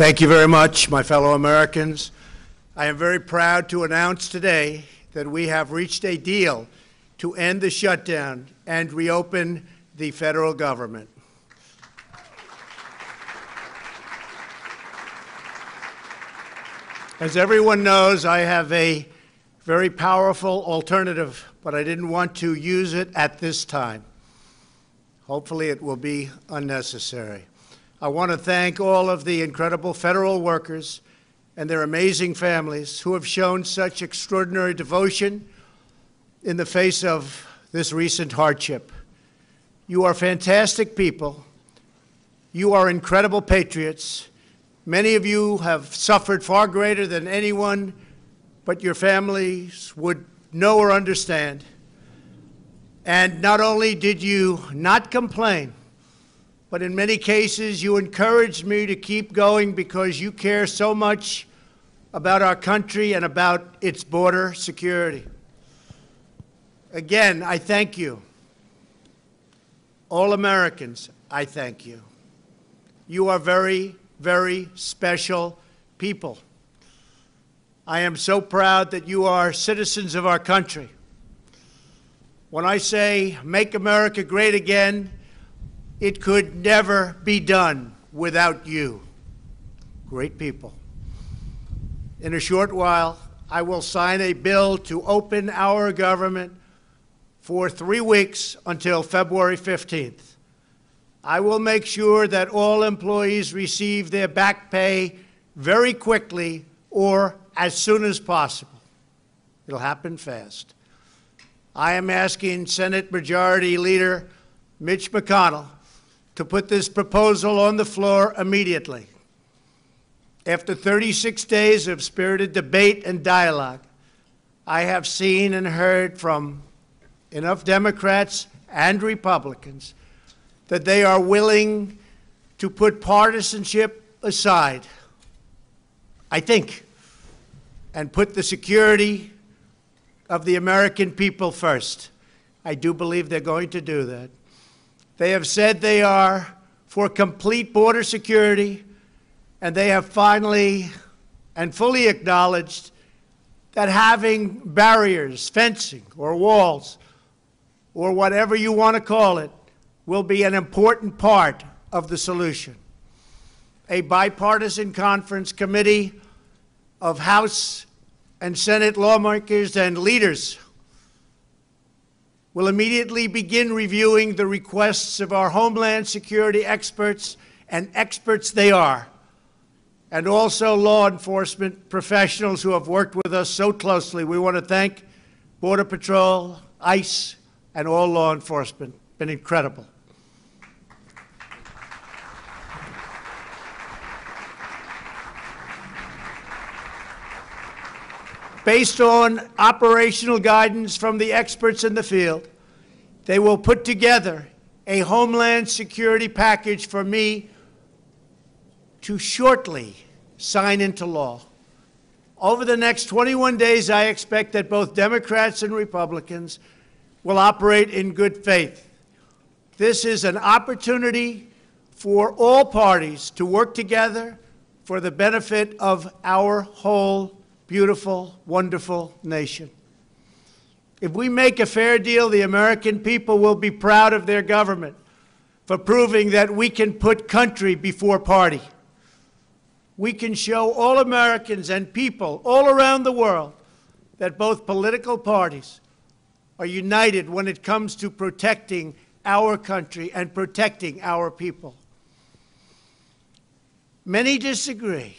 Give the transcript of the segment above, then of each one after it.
Thank you very much, my fellow Americans. I am very proud to announce today that we have reached a deal to end the shutdown and reopen the federal government. As everyone knows, I have a very powerful alternative, but I didn't want to use it at this time. Hopefully it will be unnecessary. I want to thank all of the incredible federal workers and their amazing families who have shown such extraordinary devotion in the face of this recent hardship. You are fantastic people. You are incredible patriots. Many of you have suffered far greater than anyone but your families would know or understand. And not only did you not complain, but in many cases you encouraged me to keep going because you care so much about our country and about its border security. Again, I thank you. All Americans, I thank you. You are very, very special people. I am so proud that you are citizens of our country. When I say make America great again, it could never be done without you. Great people. In a short while, I will sign a bill to open our government for 3 weeks until February 15th. I will make sure that all employees receive their back pay very quickly or as soon as possible. It'll happen fast. I am asking Senate Majority Leader Mitch McConnell to put this proposal on the floor immediately. After 36 days of spirited debate and dialogue, I have seen and heard from enough Democrats and Republicans that they are willing to put partisanship aside, I think, and put the security of the American people first. I do believe they're going to do that. They have said they are for complete border security, and they have finally and fully acknowledged that having barriers, fencing, or walls, or whatever you want to call it, will be an important part of the solution. A bipartisan conference committee of House and Senate lawmakers and leaders will immediately begin reviewing the requests of our Homeland Security experts, and experts they are, and also law enforcement professionals who have worked with us so closely. We want to thank Border Patrol, ICE, and all law enforcement. Been incredible. Based on operational guidance from the experts in the field, they will put together a Homeland Security package for me to shortly sign into law. Over the next 21 days, I expect that both Democrats and Republicans will operate in good faith. This is an opportunity for all parties to work together for the benefit of our whole beautiful, wonderful nation. If we make a fair deal, the American people will be proud of their government for proving that we can put country before party. We can show all Americans and people all around the world that both political parties are united when it comes to protecting our country and protecting our people. Many disagree.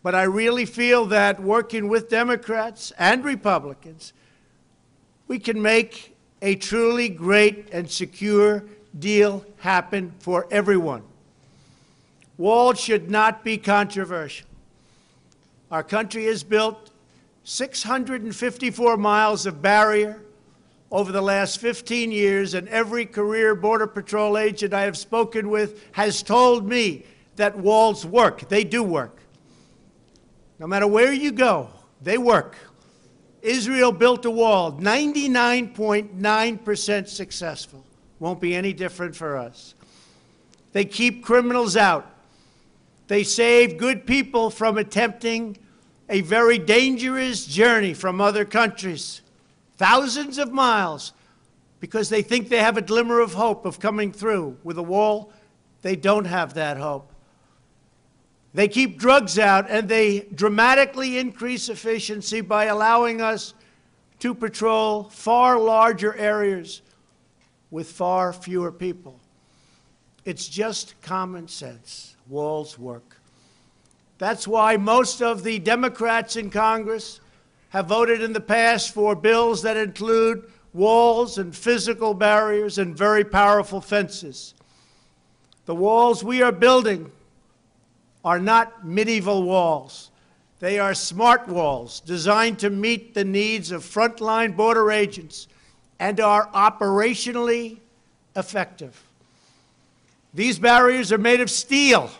But I really feel that working with Democrats and Republicans, we can make a truly great and secure deal happen for everyone. Walls should not be controversial. Our country has built 654 miles of barrier over the last 15 years, and every career Border Patrol agent I have spoken with has told me that walls work. They do work. No matter where you go, they work. Israel built a wall, 99.9% successful. Won't be any different for us. They keep criminals out. They save good people from attempting a very dangerous journey from other countries, thousands of miles, because they think they have a glimmer of hope of coming through. With a wall, they don't have that hope. They keep drugs out, and they dramatically increase efficiency by allowing us to patrol far larger areas with far fewer people. It's just common sense. Walls work. That's why most of the Democrats in Congress have voted in the past for bills that include walls and physical barriers and very powerful fences. The walls we are building are not medieval walls. They are smart walls designed to meet the needs of frontline border agents and are operationally effective. These barriers are made of steel,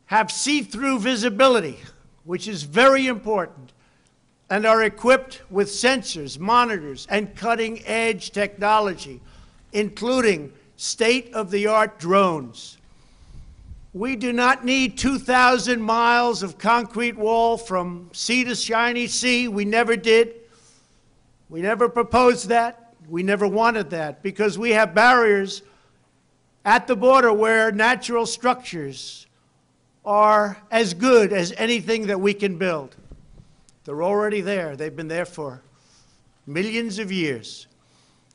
have see-through visibility, which is very important, and are equipped with sensors, monitors, and cutting-edge technology, including state-of-the-art drones. We do not need 2,000 miles of concrete wall from sea to shiny sea. We never did. We never proposed that. We never wanted that, because we have barriers at the border where natural structures are as good as anything that we can build. They're already there. They've been there for millions of years.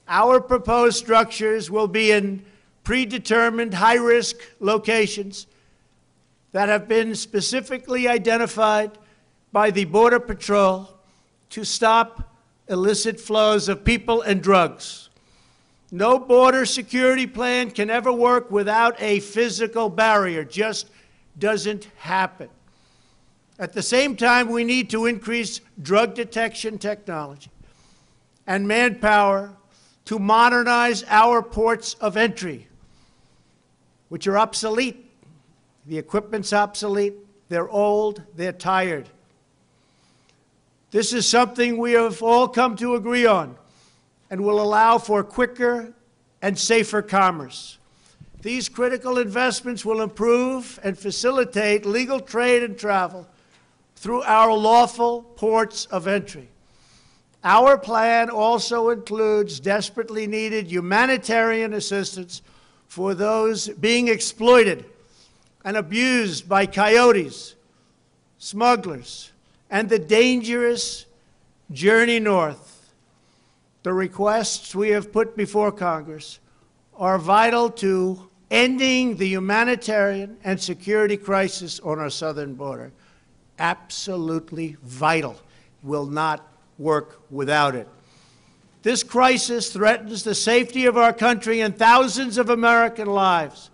Our proposed structures will be in predetermined high-risk locations that have been specifically identified by the Border Patrol to stop illicit flows of people and drugs. No border security plan can ever work without a physical barrier. Just doesn't happen. At the same time, we need to increase drug detection technology and manpower to modernize our ports of entry, which are obsolete. The equipment's obsolete. They're old. They're tired. This is something we have all come to agree on and will allow for quicker and safer commerce. These critical investments will improve and facilitate legal trade and travel through our lawful ports of entry. Our plan also includes desperately needed humanitarian assistance for those being exploited and abused by coyotes, smugglers, and the dangerous journey north. The requests we have put before Congress are vital to ending the humanitarian and security crisis on our southern border. Absolutely vital. Will not work without it. This crisis threatens the safety of our country and thousands of American lives.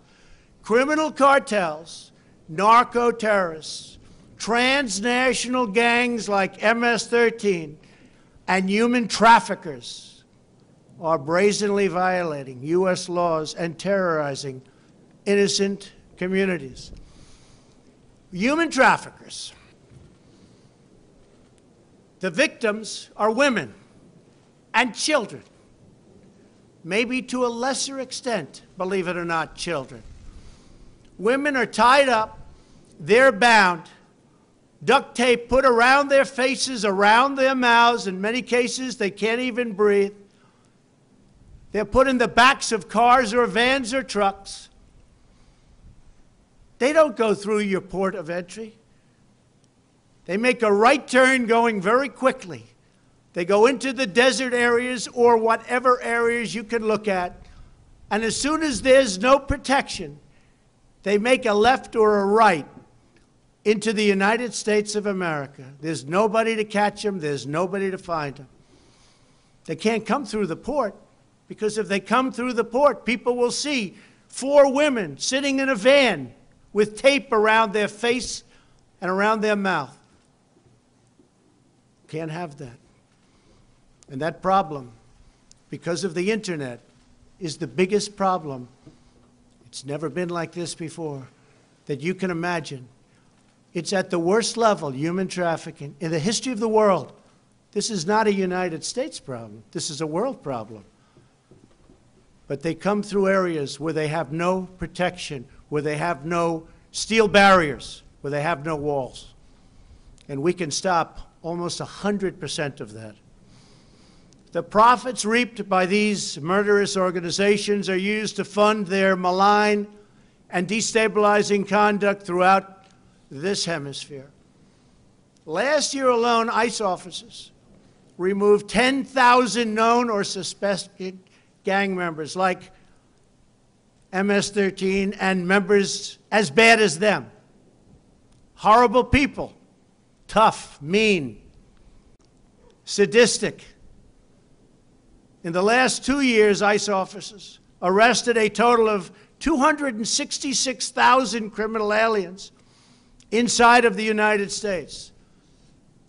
Criminal cartels, narco-terrorists, transnational gangs like MS-13, and human traffickers are brazenly violating U.S. laws and terrorizing innocent communities. Human traffickers. The victims are women and children, maybe to a lesser extent, believe it or not, children. Women are tied up, they're bound, duct tape put around their faces, around their mouths. In many cases, they can't even breathe. They're put in the backs of cars or vans or trucks. They don't go through your port of entry. They make a right turn going very quickly. They go into the desert areas or whatever areas you can look at. And as soon as there's no protection, they make a left or a right into the United States of America. There's nobody to catch them. There's nobody to find them. They can't come through the port, because if they come through the port, people will see 4 women sitting in a van with tape around their face and around their mouth. Can't have that. And that problem, because of the internet, is the biggest problem. It's never been like this before that you can imagine. It's at the worst level, human trafficking, in the history of the world. This is not a United States problem. This is a world problem. But they come through areas where they have no protection, where they have no steel barriers where they have no walls. And we can stop almost 100% of that. The profits reaped by these murderous organizations are used to fund their malign and destabilizing conduct throughout this hemisphere. Last year alone, ICE officers removed 10,000 known or suspected gang members like MS-13 and members as bad as them. Horrible people, tough, mean, sadistic. In the last 2 years, ICE officers arrested a total of 266,000 criminal aliens inside of the United States,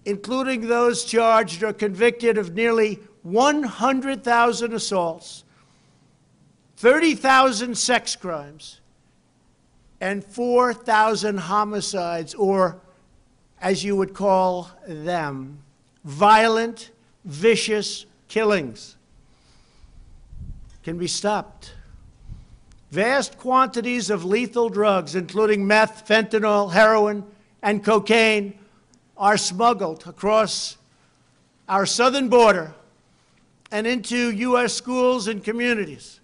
including those charged or convicted of nearly 100,000 assaults, 30,000 sex crimes, and 4,000 homicides, or as you would call them, violent, vicious killings. Can be stopped. Vast quantities of lethal drugs, including meth, fentanyl, heroin, and cocaine, are smuggled across our southern border and into U.S. schools and communities.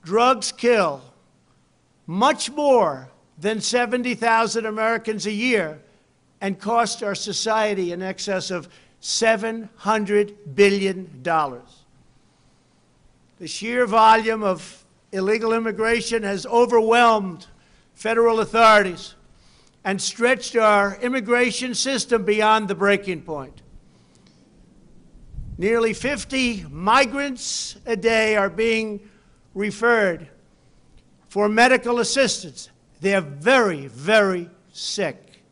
Drugs kill much more than 70,000 Americans a year and cost our society in excess of $700 billion. The sheer volume of illegal immigration has overwhelmed federal authorities and stretched our immigration system beyond the breaking point. Nearly 50 migrants a day are being referred for medical assistance. They're very, very sick,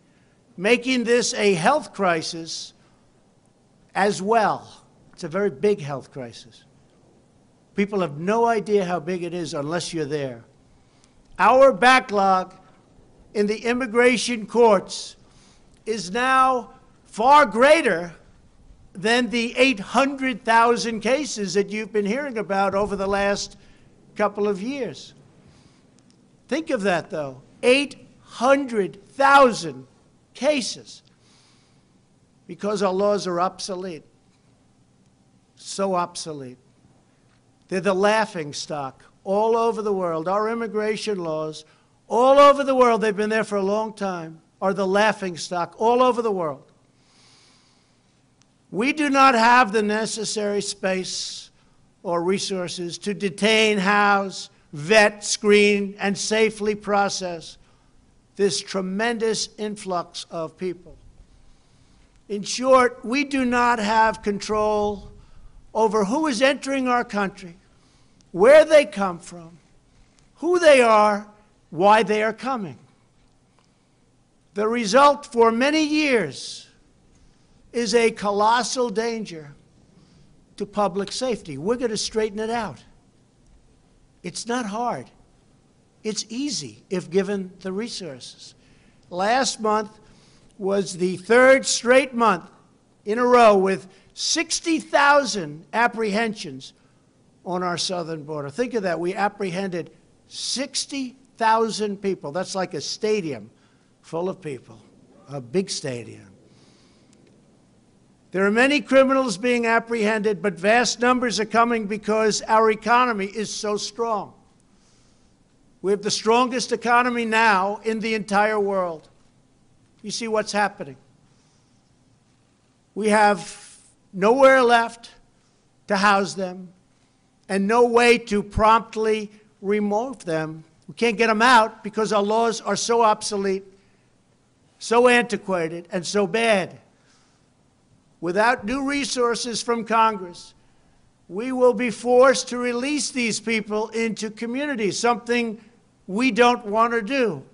making this a health crisis as well. It's a very big health crisis. People have no idea how big it is unless you're there. Our backlog in the immigration courts is now far greater than the 800,000 cases that you've been hearing about over the last couple of years. Think of that, though. 800,000 cases because our laws are obsolete. So obsolete. They're the laughing stock all over the world. Our immigration laws, all over the world, they've been there for a long time, are the laughing stock all over the world. We do not have the necessary space or resources to detain, house, vet, screen, and safely process this tremendous influx of people. In short, we do not have control over who is entering our country, where they come from, who they are, why they are coming. The result for many years is a colossal danger to public safety. We're going to straighten it out. It's not hard. It's easy if given the resources. Last month was the third straight month in a row with 60,000 apprehensions on our southern border. Think of that. We apprehended 60,000 people. That's like a stadium full of people, a big stadium. There are many criminals being apprehended, but vast numbers are coming because our economy is so strong. We have the strongest economy now in the entire world. You see what's happening. We have nowhere left to house them and no way to promptly remove them. We can't get them out because our laws are so obsolete, so antiquated, and so bad. Without new resources from Congress, we will be forced to release these people into communities, something we don't want to do,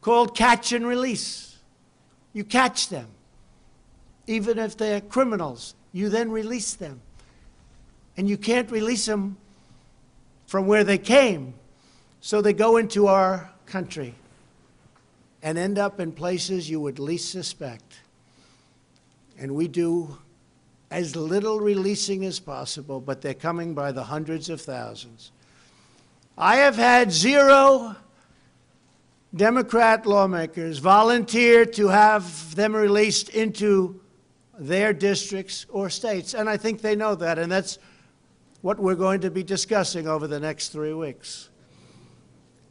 called catch and release. You catch them. Even if they're criminals, you then release them. And you can't release them from where they came, so they go into our country and end up in places you would least suspect. And we do as little releasing as possible, but they're coming by the hundreds of thousands. I have had zero Democrat lawmakers volunteered to have them released into their districts or states, and I think they know that, and that's what we're going to be discussing over the next 3 weeks.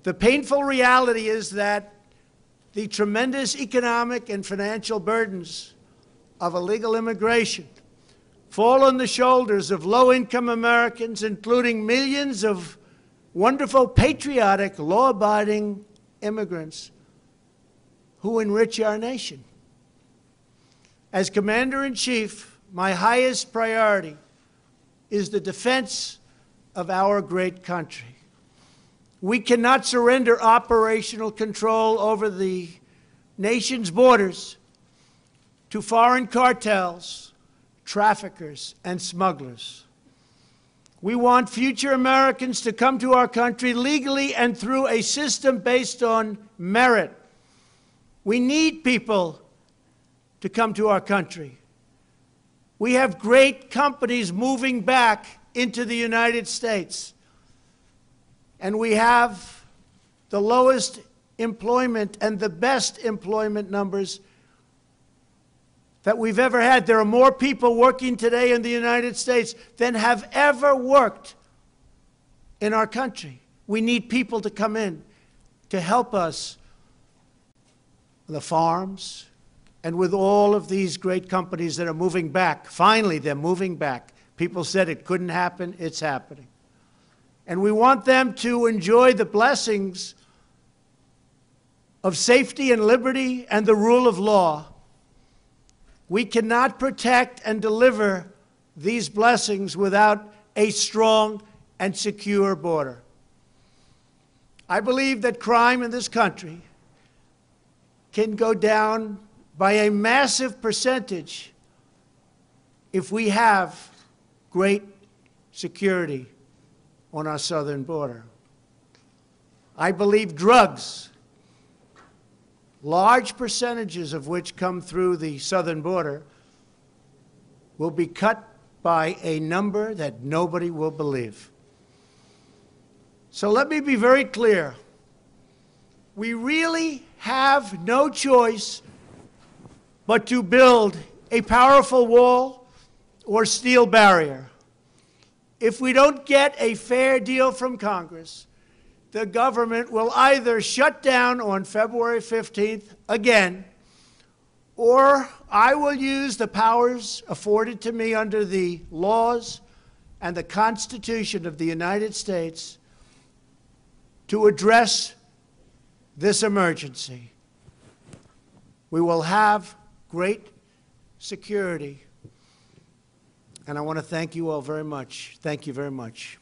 The painful reality is that the tremendous economic and financial burdens of illegal immigration fall on the shoulders of low-income Americans, including millions of wonderful, patriotic, law-abiding immigrants who enrich our nation. As Commander-in-Chief, my highest priority is the defense of our great country. We cannot surrender operational control over the nation's borders to foreign cartels, traffickers, and smugglers. We want future Americans to come to our country legally and through a system based on merit. We need people to come to our country. We have great companies moving back into the United States. And we have the lowest employment and the best employment numbers that we've ever had. There are more people working today in the United States than have ever worked in our country. We need people to come in to help us on the farms and with all of these great companies that are moving back. Finally, they're moving back. People said it couldn't happen. It's happening. And we want them to enjoy the blessings of safety and liberty and the rule of law. We cannot protect and deliver these blessings without a strong and secure border. I believe that crime in this country can go down by a massive percentage if we have great security on our southern border. I believe drugs, large percentages of which come through the southern border, will be cut by a number that nobody will believe. So let me be very clear. We really have no choice but to build a powerful wall or steel barrier. If we don't get a fair deal from Congress, the government will either shut down on February 15th again, or I will use the powers afforded to me under the laws and the Constitution of the United States to address this emergency. We will have great security. And I want to thank you all very much. Thank you very much.